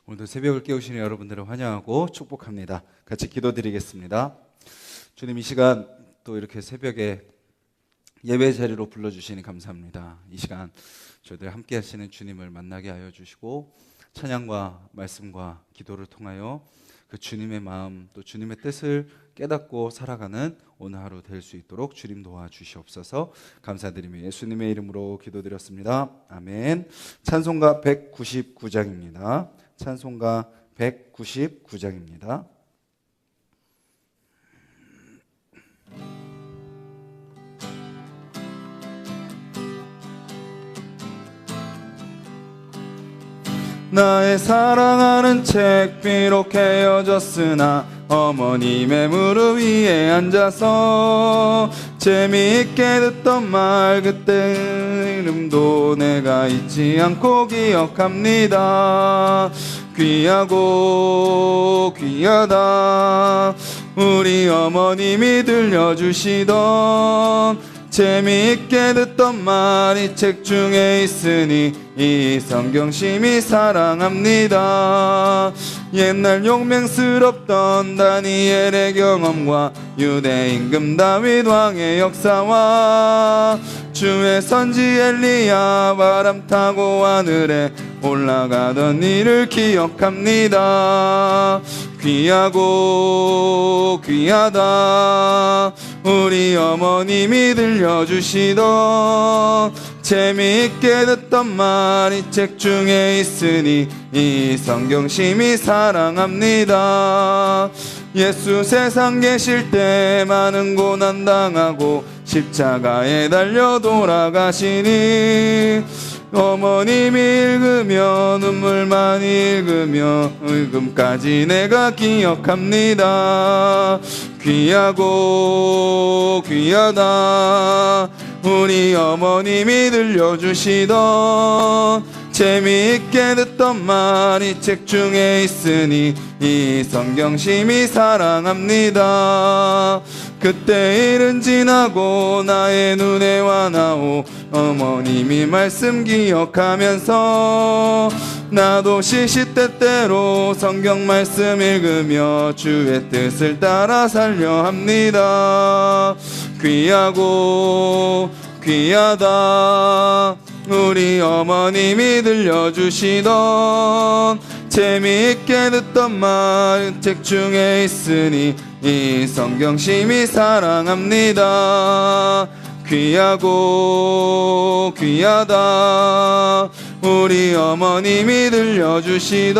오늘도 새벽을 깨우시는 여러분들을 환영하고 축복합니다. 같이 기도드리겠습니다. 주님, 이 시간 또 이렇게 새벽에 예배 자리로 불러주시니 감사합니다. 이 시간 저희들 함께 하시는 주님을 만나게 하여 주시고 찬양과 말씀과 기도를 통하여 그 주님의 마음 또 주님의 뜻을 깨닫고 살아가는 오늘 하루 될 수 있도록 주님 도와주시옵소서. 감사드리며 예수님의 이름으로 기도드렸습니다. 아멘. 찬송가 199장입니다. 찬송가 199장입니다. 나의 사랑하는 책 비록 헤어졌으나 어머님의 무릎 위에 앉아서 재미있게 듣던 말 그때 이름도 내가 잊지 않고 기억합니다. 귀하고 귀하다 우리 어머님이 들려주시던 재미있게 듣던 말 이 책 중에 있으니 이 성경 심히 사랑합니다. 옛날 용맹스럽던 다니엘의 경험과 유대 임금 다윗 왕의 역사와 주의 선지 엘리야 바람 타고 하늘에 올라가던 일을 기억합니다. 귀하고 귀하다 우리 어머님이 들려주시던 재미있게 듣던 말 이 책 중에 있으니 이 성경 심히 사랑합니다. 예수 세상 계실 때 많은 고난 당하고 십자가에 달려 돌아가시니 어머님이 읽으며 눈물 많이 읽으며 읽음까지 내가 기억합니다. 귀하고 귀하다 우리 어머님이 들려주시던 재미있게 듣던 말 이 책 중에 있으니 이 성경 심히 사랑합니다. 그때 일은 지나고 나의 눈에 와나오 어머님이 말씀 기억하면서 나도 시시때때로 성경 말씀 읽으며 주의 뜻을 따라 살려 합니다. 귀하고 귀하다 우리 어머님이 들려주시던 재미있게 듣던 말 책 중에 있으니 이 성경 심히 사랑합니다. 귀하고 귀하다 우리 어머님이 들려주시던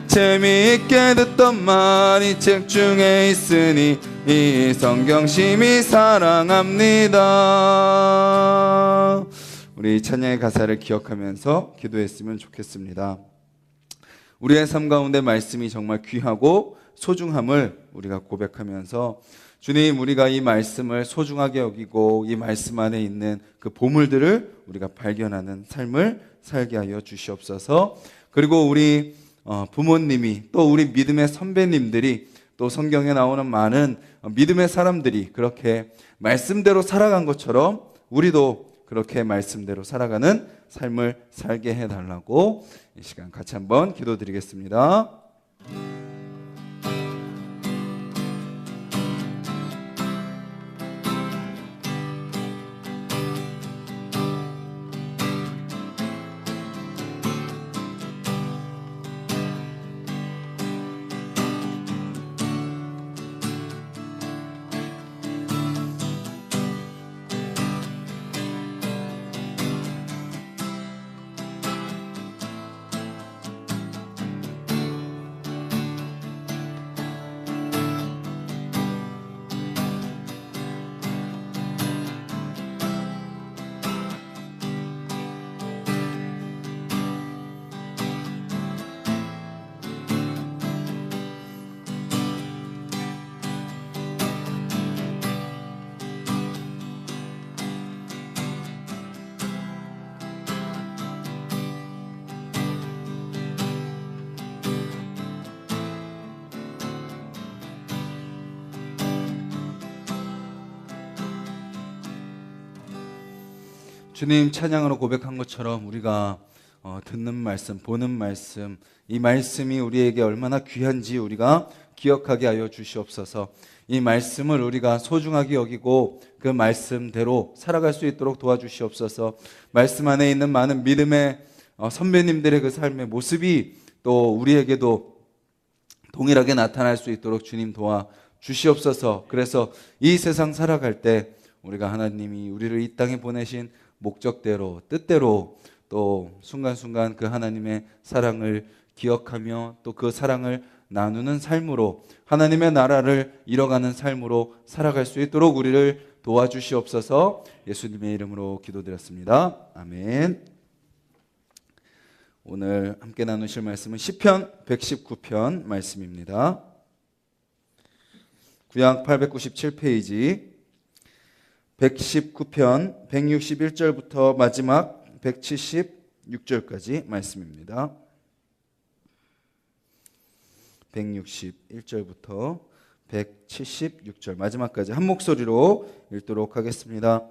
재미있게 듣던 말 이 책 중에 있으니 이 성경 심히 사랑합니다. 우리 찬양의 가사를 기억하면서 기도했으면 좋겠습니다. 우리의 삶 가운데 말씀이 정말 귀하고 소중함을 우리가 고백하면서 주님, 우리가 이 말씀을 소중하게 여기고 이 말씀 안에 있는 그 보물들을 우리가 발견하는 삶을 살게 하여 주시옵소서. 그리고 우리 부모님이 또 우리 믿음의 선배님들이 또 성경에 나오는 많은 믿음의 사람들이 그렇게 말씀대로 살아간 것처럼 우리도 그렇게 말씀대로 살아가는 삶을 살게 해달라고 이 시간 같이 한번 기도드리겠습니다. 주님, 찬양으로 고백한 것처럼 우리가 듣는 말씀, 보는 말씀, 이 말씀이 우리에게 얼마나 귀한지 우리가 기억하게 하여 주시옵소서. 이 말씀을 우리가 소중하게 여기고 그 말씀대로 살아갈 수 있도록 도와주시옵소서. 말씀 안에 있는 많은 믿음의 선배님들의 그 삶의 모습이 또 우리에게도 동일하게 나타날 수 있도록 주님 도와주시옵소서. 그래서 이 세상 살아갈 때 우리가 하나님이 우리를 이 땅에 보내신 목적대로, 뜻대로 또 순간순간 그 하나님의 사랑을 기억하며 또 그 사랑을 나누는 삶으로, 하나님의 나라를 이뤄가는 삶으로 살아갈 수 있도록 우리를 도와주시옵소서. 예수님의 이름으로 기도드렸습니다. 아멘. 오늘 함께 나누실 말씀은 시편 119편 말씀입니다. 구약 897페이지 119편 161절부터 마지막 176절까지 말씀입니다. 161절부터 176절 마지막까지 한 목소리로 읽도록 하겠습니다.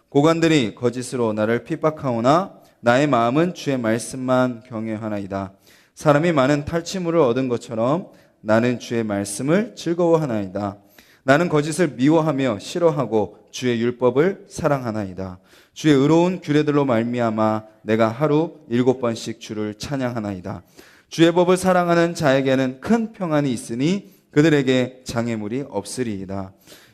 고관들이 거짓으로 나를 핍박하오나 나의 마음은 주의 말씀만 경외하나이다. 사람이 많은 탈취물을 얻은 것처럼 나는 주의 말씀을 즐거워하나이다. 나는 거짓을 미워하며 싫어하고 주의 율법을 사랑하나이다. 주의 의로운 규례들로 말미암아 내가 하루 7번씩 주를 찬양하나이다. 주의 법을 사랑하는 자에게는 큰 평안이 있으니 그들에게 장애물이 없으리이다.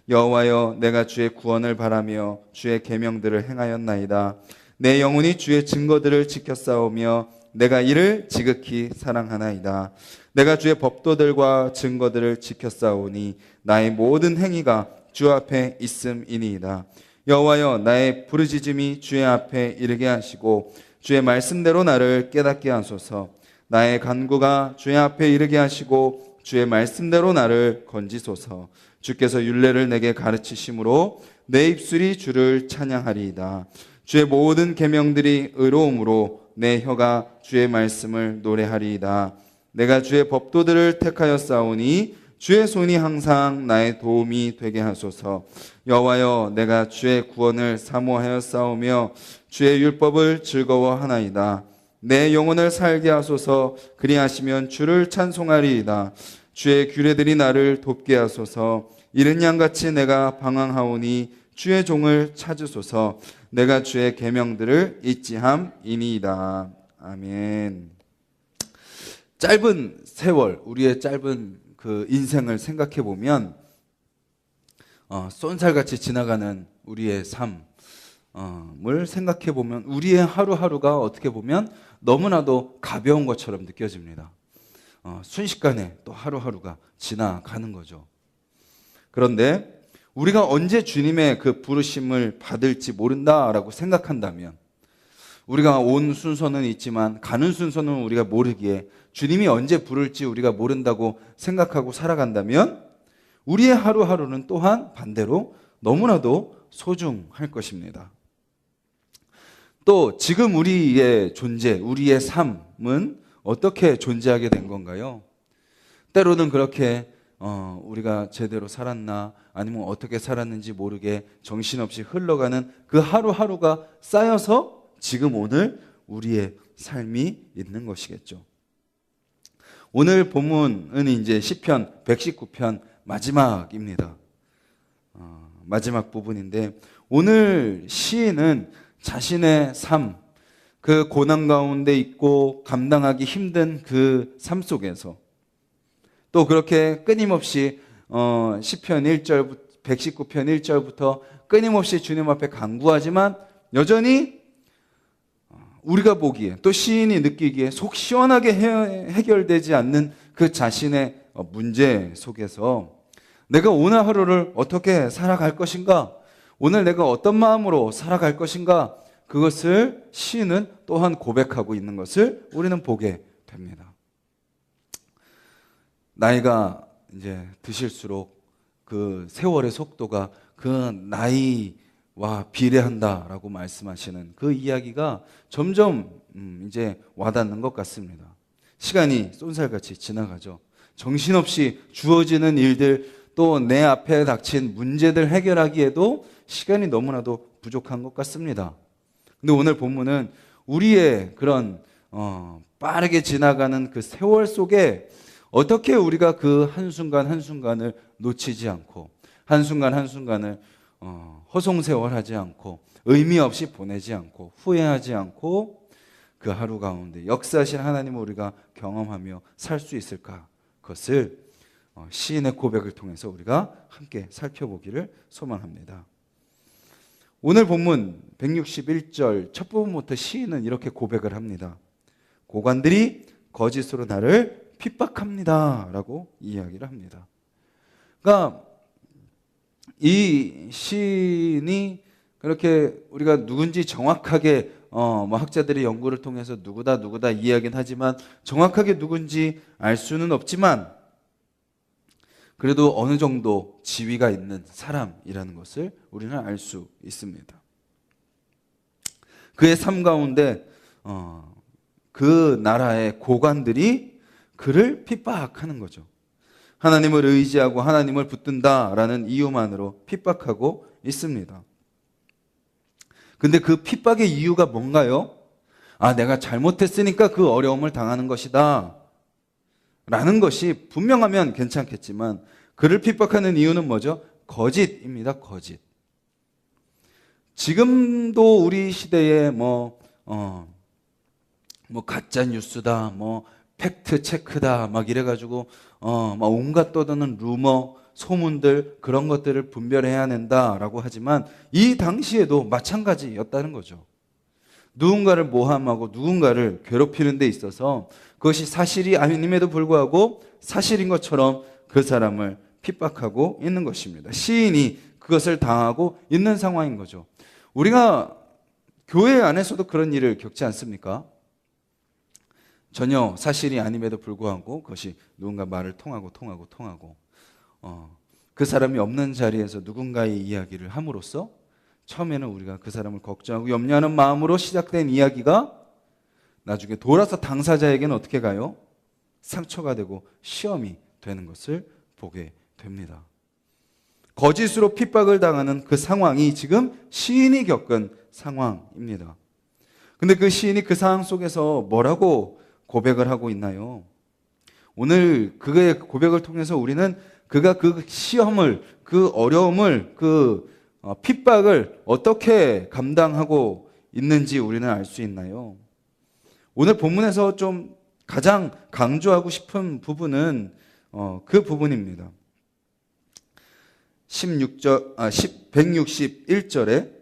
여호와여, 내가 주의 구원을 바라며 주의 계명들을 행하였나이다. 내 영혼이 주의 증거들을 지켰사오며 내가 이를 지극히 사랑하나이다. 내가 주의 법도들과 증거들을 지켰사오니 나의 모든 행위가 주 앞에 있음이니이다. 여호와여, 나의 부르짖음이 주의 앞에 이르게 하시고 주의 말씀대로 나를 깨닫게 하소서. 나의 간구가 주의 앞에 이르게 하시고 주의 말씀대로 나를 건지소서. 주께서 율례를 내게 가르치심으로 내 입술이 주를 찬양하리이다. 주의 모든 계명들이 의로움으로 내 혀가 주의 말씀을 노래하리이다. 내가 주의 법도들을 택하였사오니 주의 손이 항상 나의 도움이 되게 하소서. 여호와여, 내가 주의 구원을 사모하였사오며 주의 율법을 즐거워하나이다. 내 영혼을 살게 하소서. 그리하시면 주를 찬송하리이다. 주의 규례들이 나를 돕게 하소서. 이른 양같이 내가 방황하오니 주의 종을 찾으소서. 내가 주의 계명들을 잊지 함이니이다. 아멘. 짧은 세월, 우리의 짧은 그 인생을 생각해 보면 쏜살같이 지나가는 우리의 삶을 생각해 보면 우리의 하루하루가 어떻게 보면 너무나도 가벼운 것처럼 느껴집니다. 순식간에 또 하루하루가 지나가는 거죠. 그런데 우리가 언제 주님의 그 부르심을 받을지 모른다라고 생각한다면, 우리가 온 순서는 있지만 가는 순서는 우리가 모르기에 주님이 언제 부를지 우리가 모른다고 생각하고 살아간다면 우리의 하루하루는 또한 반대로 너무나도 소중할 것입니다. 또 지금 우리의 존재, 우리의 삶은 어떻게 존재하게 된 건가요? 때로는 그렇게 우리가 제대로 살았나, 아니면 어떻게 살았는지 모르게 정신없이 흘러가는 그 하루하루가 쌓여서 지금 오늘 우리의 삶이 있는 것이겠죠. 오늘 본문은 이제 시편 119편 마지막입니다. 마지막 부분인데, 오늘 시인은 자신의 삶, 그 고난 가운데 있고 감당하기 힘든 그 삶 속에서 또 그렇게 끊임없이 시편 1절 119편 1절부터 끊임없이 주님 앞에 간구하지만 여전히 우리가 보기에 또 시인이 느끼기에 속 시원하게 해결되지 않는 그 자신의 문제 속에서 내가 오늘 하루를 어떻게 살아갈 것인가, 오늘 내가 어떤 마음으로 살아갈 것인가, 그것을 시인은 또한 고백하고 있는 것을 우리는 보게 됩니다. 나이가 이제 드실수록 그 세월의 속도가 그 나이와 비례한다라고 말씀하시는 그 이야기가 점점 이제 와닿는 것 같습니다. 시간이 쏜살같이 지나가죠. 정신없이 주어지는 일들, 또 내 앞에 닥친 문제들 해결하기에도 시간이 너무나도 부족한 것 같습니다. 근데 오늘 본문은 우리의 그런 빠르게 지나가는 그 세월 속에 어떻게 우리가 그 한순간 한순간을 놓치지 않고 한순간 한순간을 허송세월하지 않고 의미 없이 보내지 않고 후회하지 않고 그 하루 가운데 역사하신 하나님을 우리가 경험하며 살 수 있을까? 그것을 시인의 고백을 통해서 우리가 함께 살펴보기를 소망합니다. 오늘 본문 161절 첫 부분부터 시인은 이렇게 고백을 합니다. 고관들이 거짓으로 나를 핍박합니다 라고 이야기를 합니다. 그러니까 이 시인이 그렇게 우리가 누군지 정확하게 학자들의 연구를 통해서 누구다 이야기는 하지만 정확하게 누군지 알 수는 없지만 그래도 어느 정도 지위가 있는 사람이라는 것을 우리는 알 수 있습니다. 그의 삶 가운데 그 나라의 고관들이 그를 핍박하는 거죠. 하나님을 의지하고 하나님을 붙든다라는 이유만으로 핍박하고 있습니다. 근데 그 핍박의 이유가 뭔가요? 내가 잘못했으니까 그 어려움을 당하는 것이다 라는 것이 분명하면 괜찮겠지만 그를 핍박하는 이유는 뭐죠? 거짓입니다. 거짓. 지금도 우리 시대에 가짜 뉴스다, 팩트 체크다, 막 이래가지고 막 온갖 떠도는 루머, 소문들 그런 것들을 분별해야 된다라고 하지만 이 당시에도 마찬가지였다는 거죠. 누군가를 모함하고 누군가를 괴롭히는 데 있어서 그것이 사실이 아님에도 불구하고 사실인 것처럼 그 사람을 핍박하고 있는 것입니다. 시인이 그것을 당하고 있는 상황인 거죠. 우리가 교회 안에서도 그런 일을 겪지 않습니까? 전혀 사실이 아님에도 불구하고 그것이 누군가 말을 통하고 그 사람이 없는 자리에서 누군가의 이야기를 함으로써 처음에는 우리가 그 사람을 걱정하고 염려하는 마음으로 시작된 이야기가 나중에 돌아서 당사자에게는 어떻게 가요? 상처가 되고 시험이 되는 것을 보게 됩니다. 거짓으로 핍박을 당하는 그 상황이 지금 시인이 겪은 상황입니다. 근데 그 시인이 그 상황 속에서 뭐라고 고백을 하고 있나요? 오늘 그의 고백을 통해서 우리는 그가 그 시험을, 그 어려움을, 그 핍박을 어떻게 감당하고 있는지 우리는 알 수 있나요? 오늘 본문에서 좀 가장 강조하고 싶은 부분은 그 부분입니다. 161절에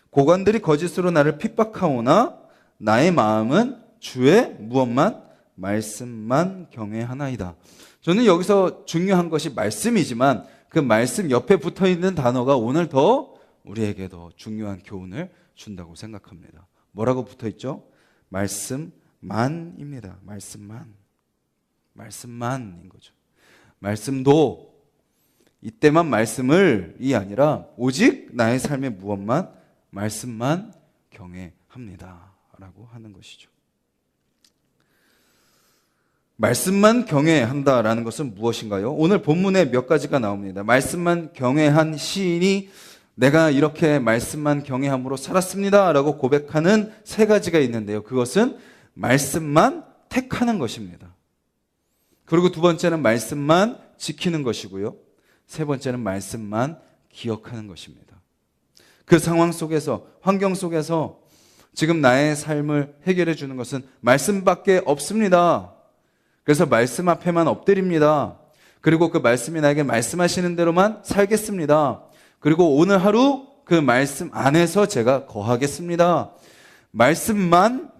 고관들이 거짓으로 나를 핍박하오나 나의 마음은 주의 무엇만? 말씀만 경외하나이다. 저는 여기서 중요한 것이 말씀이지만 그 말씀 옆에 붙어있는 단어가 오늘 더 우리에게 더 중요한 교훈을 준다고 생각합니다. 뭐라고 붙어있죠? 말씀만입니다. 말씀만인 거죠. 말씀도 이때만 말씀을이 아니라 오직 나의 삶의 무엇만? 말씀만 경외합니다 라고 하는 것이죠. 말씀만 경외한다라는 것은 무엇인가요? 오늘 본문에 몇 가지가 나옵니다. 말씀만 경외한 시인이 내가 이렇게 말씀만 경외함으로 살았습니다 라고 고백하는 세 가지가 있는데요. 그것은 말씀만 택하는 것입니다. 그리고 두 번째는 말씀만 지키는 것이고요. 세 번째는 말씀만 기억하는 것입니다. 그 상황 속에서, 환경 속에서 지금 나의 삶을 해결해 주는 것은 말씀밖에 없습니다. 그래서 말씀 앞에만 엎드립니다. 그리고 그 말씀이 나에게 말씀하시는 대로만 살겠습니다. 그리고 오늘 하루 그 말씀 안에서 제가 거하겠습니다. 말씀만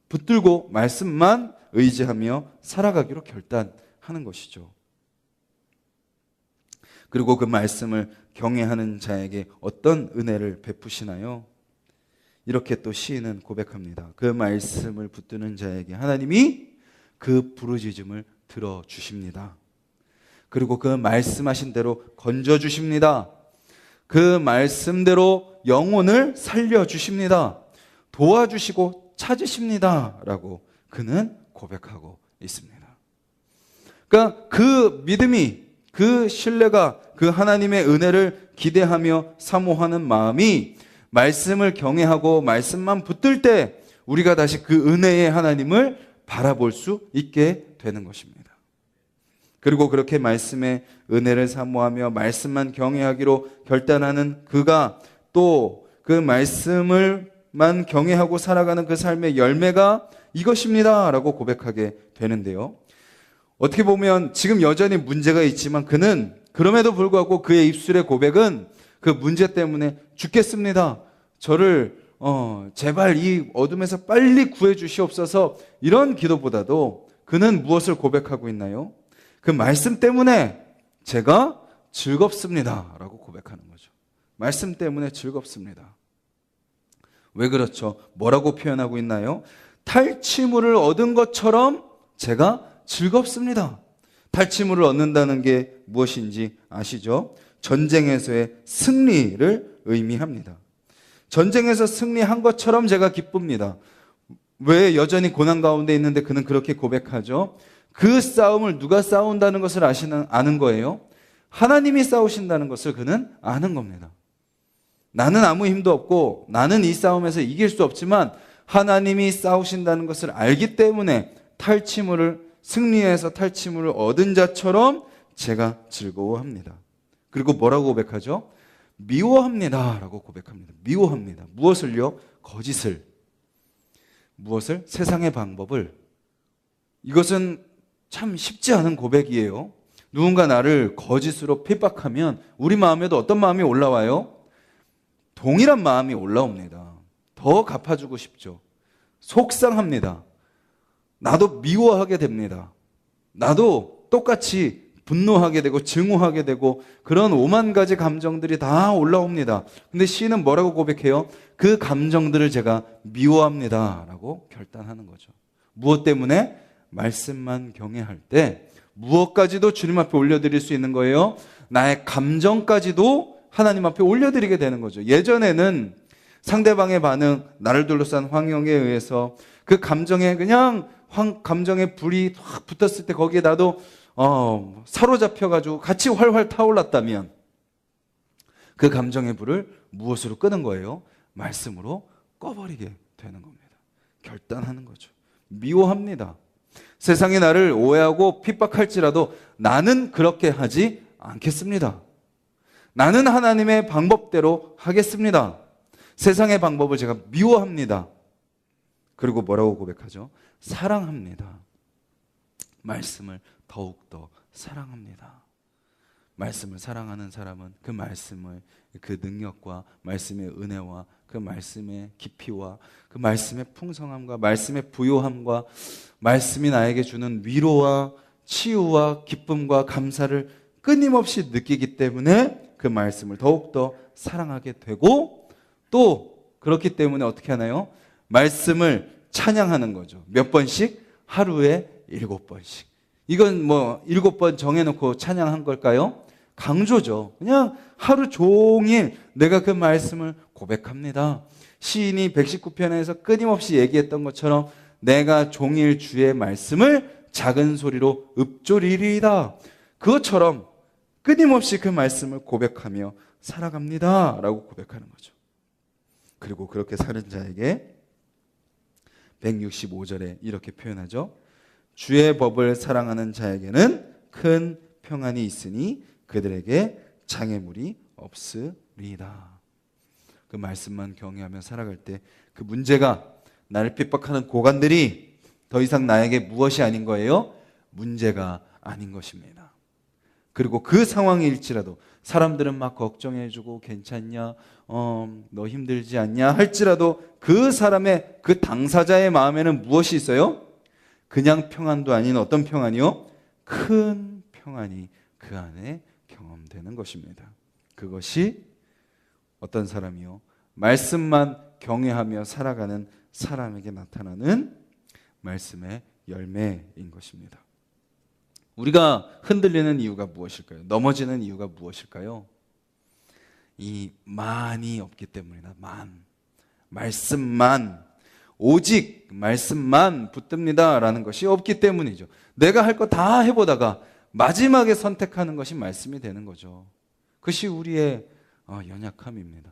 붙들고 말씀만 의지하며 살아가기로 결단하는 것이죠. 그리고 그 말씀을 경외하는 자에게 어떤 은혜를 베푸시나요? 이렇게 또 시인은 고백합니다. 그 말씀을 붙드는 자에게 하나님이 그 부르짖음을 들어주십니다. 그리고 그 말씀하신 대로 건져주십니다. 그 말씀대로 영혼을 살려주십니다. 도와주시고 찾으십니다 라고 그는 고백하고 있습니다. 그러니까 그 믿음이, 그 신뢰가, 그 하나님의 은혜를 기대하며 사모하는 마음이 말씀을 경외하고 말씀만 붙들 때 우리가 다시 그 은혜의 하나님을 바라볼 수 있게 되는 것입니다. 그리고 그렇게 말씀의 은혜를 사모하며 말씀만 경외하기로 결단하는 그가 또 그 말씀을만 경외하고 살아가는 그 삶의 열매가 이것입니다 라고 고백하게 되는데요. 어떻게 보면 지금 여전히 문제가 있지만 그는 그럼에도 불구하고 그의 입술의 고백은 그 문제 때문에 죽겠습니다. 저를 제발 이 어둠에서 빨리 구해 주시옵소서, 이런 기도보다도 그는 무엇을 고백하고 있나요? 그 말씀 때문에 제가 즐겁습니다 라고 고백하는 거죠. 말씀 때문에 즐겁습니다. 왜 그렇죠? 뭐라고 표현하고 있나요? 탈취물을 얻은 것처럼 제가 즐겁습니다. 탈취물을 얻는다는 게 무엇인지 아시죠? 전쟁에서의 승리를 의미합니다. 전쟁에서 승리한 것처럼 제가 기쁩니다. 왜 여전히 고난 가운데 있는데 그는 그렇게 고백하죠? 그 싸움을 누가 싸운다는 것을 아는 거예요. 하나님이 싸우신다는 것을 그는 아는 겁니다. 나는 아무 힘도 없고 나는 이 싸움에서 이길 수 없지만 하나님이 싸우신다는 것을 알기 때문에 승리해서 탈취물을 얻은 자처럼 제가 즐거워합니다. 그리고 뭐라고 고백하죠? 미워합니다 라고 고백합니다. 미워합니다. 무엇을요? 거짓을. 무엇을? 세상의 방법을. 이것은 참 쉽지 않은 고백이에요. 누군가 나를 거짓으로 핍박하면 우리 마음에도 어떤 마음이 올라와요? 동일한 마음이 올라옵니다. 더 갚아주고 싶죠. 속상합니다. 나도 미워하게 됩니다. 나도 똑같이 분노하게 되고 증오하게 되고 그런 오만 가지 감정들이 다 올라옵니다. 근데 시인은 뭐라고 고백해요? 그 감정들을 제가 미워합니다 라고 결단하는 거죠. 무엇 때문에? 말씀만 경외할 때 무엇까지도 주님 앞에 올려드릴 수 있는 거예요. 나의 감정까지도 하나님 앞에 올려드리게 되는 거죠. 예전에는 상대방의 반응, 나를 둘러싼 환경에 의해서 그 감정에 감정의 불이 확 붙었을 때 거기에 나도 사로잡혀가지고 같이 활활 타올랐다면 그 감정의 불을 무엇으로 끄는 거예요? 말씀으로 꺼버리게 되는 겁니다. 결단하는 거죠. 미워합니다. 세상이 나를 오해하고 핍박할지라도 나는 그렇게 하지 않겠습니다. 나는 하나님의 방법대로 하겠습니다. 세상의 방법을 제가 미워합니다. 그리고 뭐라고 고백하죠? 사랑합니다. 말씀을 더욱더 사랑합니다. 말씀을 사랑하는 사람은 그 말씀을, 그 능력과 말씀의 은혜와 그 말씀의 깊이와 그 말씀의 풍성함과 말씀의 부요함과 말씀이 나에게 주는 위로와 치유와 기쁨과 감사를 끊임없이 느끼기 때문에 그 말씀을 더욱더 사랑하게 되고, 또 그렇기 때문에 어떻게 하나요? 말씀을 찬양하는 거죠. 몇 번씩? 하루에 7번씩. 이건 7번 정해놓고 찬양한 걸까요? 강조죠. 그냥 하루 종일 내가 그 말씀을 고백합니다. 시인이 119편에서 끊임없이 얘기했던 것처럼 내가 종일 주의 말씀을 작은 소리로 읊조리리이다. 그것처럼 끊임없이 그 말씀을 고백하며 살아갑니다 라고 고백하는 거죠. 그리고 그렇게 사는 자에게 165절에 이렇게 표현하죠. 주의 법을 사랑하는 자에게는 큰 평안이 있으니 그들에게 장애물이 없으리이다. 그 말씀만 경외하며 살아갈 때 그 문제가, 나를 핍박하는 고관들이 더 이상 나에게 무엇이 아닌 거예요? 문제가 아닌 것입니다. 그리고 그 상황일지라도 사람들은 막 걱정해주고 괜찮냐, 너 힘들지 않냐 할지라도 그 사람의, 그 당사자의 마음에는 무엇이 있어요? 그냥 평안도 아닌 어떤 평안이요? 큰 평안이 그 안에 경험되는 것입니다. 그것이 어떤 사람이요? 말씀만 경외하며 살아가는 사람에게 나타나는 말씀의 열매인 것입니다. 우리가 흔들리는 이유가 무엇일까요? 넘어지는 이유가 무엇일까요? 이 만이 없기 때문이다. 말씀만, 오직 말씀만 붙듭니다 라는 것이 없기 때문이죠. 내가 할 거 다 해보다가 마지막에 선택하는 것이 말씀이 되는 거죠. 그것이 우리의 연약함입니다.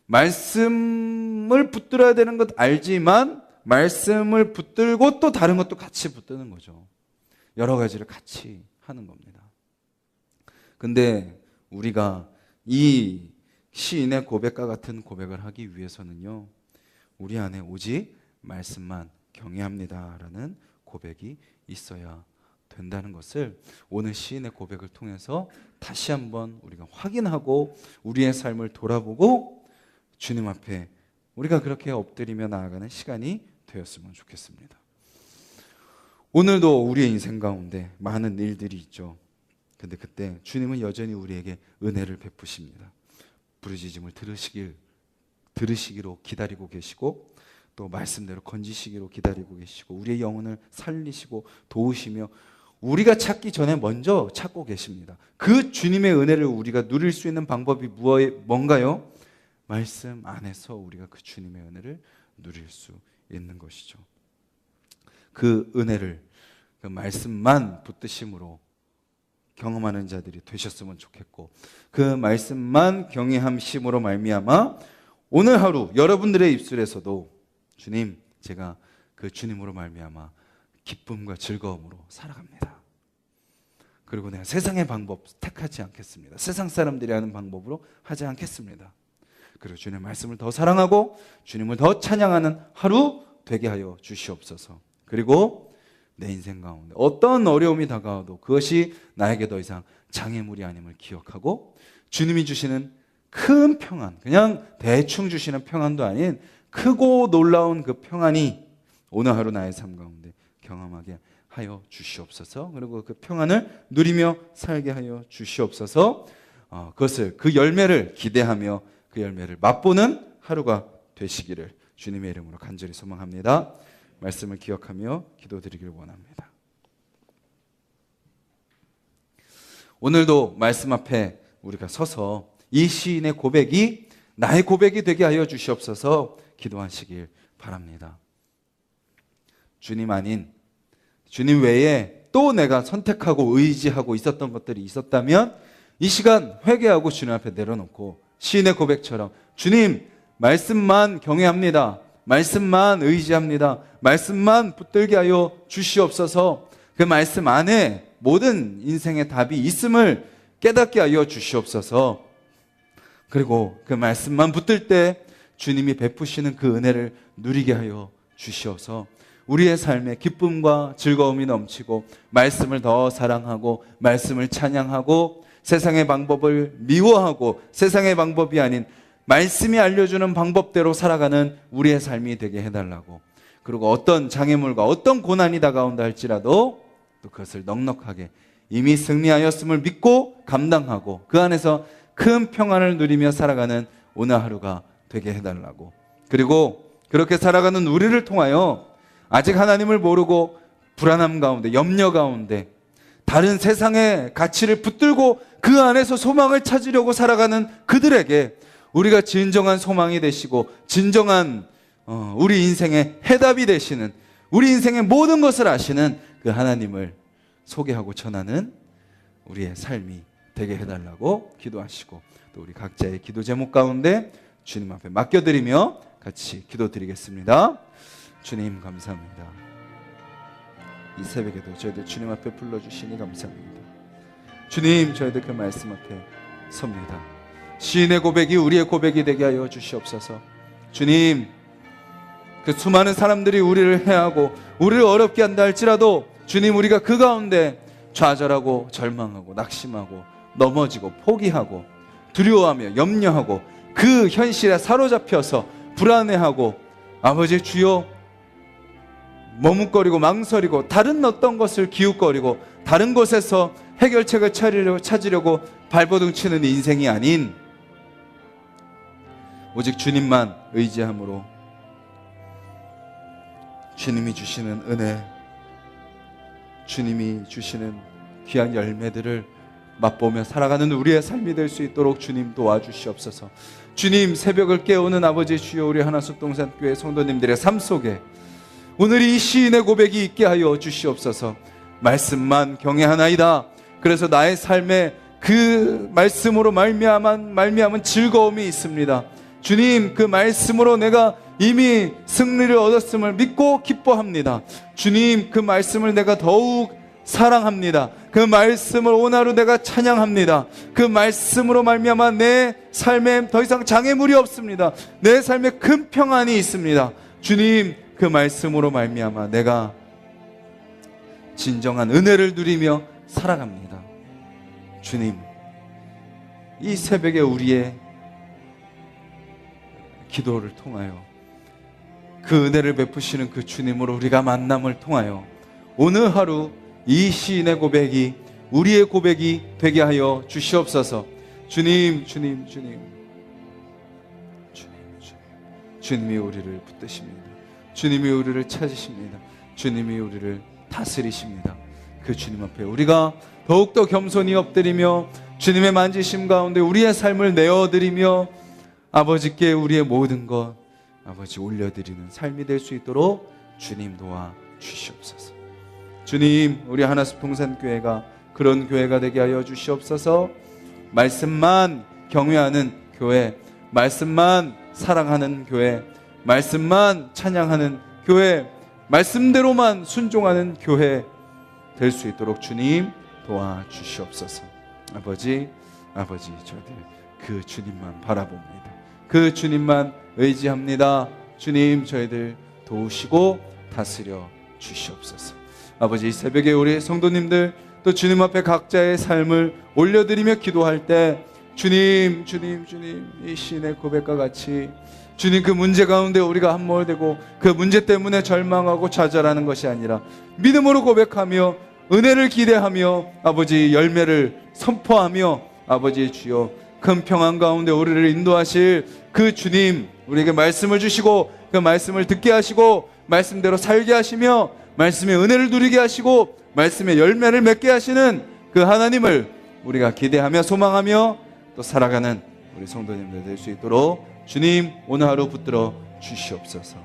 말씀을 붙들어야 되는 것 알지만 말씀을 붙들고 또 다른 것도 같이 붙드는 거죠. 여러 가지를 같이 하는 겁니다. 근데 우리가 이 시인의 고백과 같은 고백을 하기 위해서는요, 우리 안에 오직 말씀만 경외합니다라는 고백이 있어야 된다는 것을 오늘 시인의 고백을 통해서 다시 한번 우리가 확인하고 우리의 삶을 돌아보고 주님 앞에 우리가 그렇게 엎드리며 나아가는 시간이 되었으면 좋겠습니다. 오늘도 우리의 인생 가운데 많은 일들이 있죠. 근데 그때 주님은 여전히 우리에게 은혜를 베푸십니다. 부르짖음을 들으시기로 기다리고 계시고 또 말씀대로 건지시기로 기다리고 계시고 우리의 영혼을 살리시고 도우시며 우리가 찾기 전에 먼저 찾고 계십니다. 그 주님의 은혜를 우리가 누릴 수 있는 방법이 뭔가요? 말씀 안에서 우리가 그 주님의 은혜를 누릴 수 있는 것이죠. 그 은혜를 그 말씀만 붙드심으로 경험하는 자들이 되셨으면 좋겠고 그 말씀만 경외함심으로 말미암아 오늘 하루 여러분들의 입술에서도 주님, 제가 그 주님으로 말미암아 기쁨과 즐거움으로 살아갑니다. 그리고 내가 세상의 방법 택하지 않겠습니다. 세상 사람들이 하는 방법으로 하지 않겠습니다. 그리고 주님의 말씀을 더 사랑하고 주님을 더 찬양하는 하루 되게 하여 주시옵소서. 그리고 내 인생 가운데 어떤 어려움이 다가와도 그것이 나에게 더 이상 장애물이 아님을 기억하고 주님이 주시는 큰 평안, 그냥 대충 주시는 평안도 아닌 크고 놀라운 그 평안이 오늘 하루 나의 삶 가운데 경험하게 하여 주시옵소서. 그리고 그 평안을 누리며 살게 하여 주시옵소서. 그것을 그 열매를 기대하며 그 열매를 맛보는 하루가 되시기를 주님의 이름으로 간절히 소망합니다. 말씀을 기억하며 기도드리길 원합니다. 오늘도 말씀 앞에 우리가 서서 이 시인의 고백이 나의 고백이 되게 하여 주시옵소서 기도하시길 바랍니다. 주님 아닌 주님 외에 또 내가 선택하고 의지하고 있었던 것들이 있었다면 이 시간 회개하고 주님 앞에 내려놓고 시인의 고백처럼 주님 말씀만 경외합니다. 말씀만 의지합니다. 말씀만 붙들게 하여 주시옵소서. 그 말씀 안에 모든 인생의 답이 있음을 깨닫게 하여 주시옵소서. 그리고 그 말씀만 붙들 때 주님이 베푸시는 그 은혜를 누리게 하여 주시옵소서. 우리의 삶에 기쁨과 즐거움이 넘치고 말씀을 더 사랑하고 말씀을 찬양하고 세상의 방법을 미워하고 세상의 방법이 아닌 말씀이 알려주는 방법대로 살아가는 우리의 삶이 되게 해달라고. 그리고 어떤 장애물과 어떤 고난이 다가온다 할지라도 또 그것을 넉넉하게 이미 승리하였음을 믿고 감당하고 그 안에서 큰 평안을 누리며 살아가는 오늘 하루가 되게 해달라고. 그리고 그렇게 살아가는 우리를 통하여 아직 하나님을 모르고 불안함 가운데 염려 가운데 다른 세상의 가치를 붙들고 그 안에서 소망을 찾으려고 살아가는 그들에게 우리가 진정한 소망이 되시고 진정한 우리 인생의 해답이 되시는 우리 인생의 모든 것을 아시는 그 하나님을 소개하고 전하는 우리의 삶이 되게 해달라고 기도하시고 또 우리 각자의 기도 제목 가운데 주님 앞에 맡겨드리며 같이 기도드리겠습니다. 주님 감사합니다. 이 새벽에도 저희들 주님 앞에 불러주시니 감사합니다. 주님 저희들 그 말씀 앞에 섭니다. 시인의 고백이 우리의 고백이 되게 하여 주시옵소서. 주님 그 수많은 사람들이 우리를 해하고 우리를 어렵게 한다 할지라도 주님 우리가 그 가운데 좌절하고 절망하고 낙심하고 넘어지고 포기하고 두려워하며 염려하고 그 현실에 사로잡혀서 불안해하고 아버지 주여 머뭇거리고 망설이고 다른 어떤 것을 기웃거리고 다른 곳에서 해결책을 찾으려고 발버둥 치는 인생이 아닌 오직 주님만 의지함으로 주님이 주시는 은혜, 주님이 주시는 귀한 열매들을 맛보며 살아가는 우리의 삶이 될 수 있도록 주님 도와주시옵소서. 주님 새벽을 깨우는 아버지 주여 우리 하나숙동산교회 성도님들의 삶 속에 오늘 이 시인의 고백이 있게 하여 주시옵소서. 말씀만 경외하나이다. 그래서 나의 삶에 그 말씀으로 말미암은 즐거움이 있습니다. 주님, 그 말씀으로 내가 이미 승리를 얻었음을 믿고 기뻐합니다. 주님, 그 말씀을 내가 더욱 사랑합니다. 그 말씀을 오늘 하루 내가 찬양합니다. 그 말씀으로 말미암아 내 삶에 더 이상 장애물이 없습니다. 내 삶에 큰 평안이 있습니다. 주님, 그 말씀으로 말미암아 내가 진정한 은혜를 누리며 살아갑니다. 주님, 이 새벽에 우리의 기도를 통하여 그 은혜를 베푸시는 그 주님으로 우리가 만남을 통하여 오늘 하루 이 시인의 고백이 우리의 고백이 되게 하여 주시옵소서. 주님, 주님, 주님, 주님, 주님. 주님이 우리를 붙드십니다. 주님이 우리를 찾으십니다. 주님이 우리를 다스리십니다. 그 주님 앞에 우리가 더욱더 겸손히 엎드리며 주님의 만지심 가운데 우리의 삶을 내어드리며 아버지께 우리의 모든 것 아버지 올려드리는 삶이 될 수 있도록 주님 도와 주시옵소서. 주님, 우리 하나씩 풍산교회가 그런 교회가 되게 하여 주시옵소서. 말씀만 경외하는 교회, 말씀만 사랑하는 교회, 말씀만 찬양하는 교회, 말씀대로만 순종하는 교회 될 수 있도록 주님 도와주시옵소서. 아버지, 저희들 그 주님만 바라봅니다. 그 주님만 의지합니다. 주님, 저희들 도우시고 다스려 주시옵소서. 아버지, 이 새벽에 우리 성도님들 또 주님 앞에 각자의 삶을 올려드리며 기도할 때 주님, 주님, 주님, 이 시인의 고백과 같이 주님, 그 문제 가운데 우리가 함몰되고 그 문제 때문에 절망하고 좌절하는 것이 아니라 믿음으로 고백하며 은혜를 기대하며 아버지 열매를 선포하며 아버지 주여 큰 평안 가운데 우리를 인도하실 그 주님, 우리에게 말씀을 주시고 그 말씀을 듣게 하시고 말씀대로 살게 하시며 말씀의 은혜를 누리게 하시고 말씀의 열매를 맺게 하시는 그 하나님을 우리가 기대하며 소망하며 또 살아가는 우리 성도님들 될 수 있도록 주님 오늘 하루 붙들어 주시옵소서.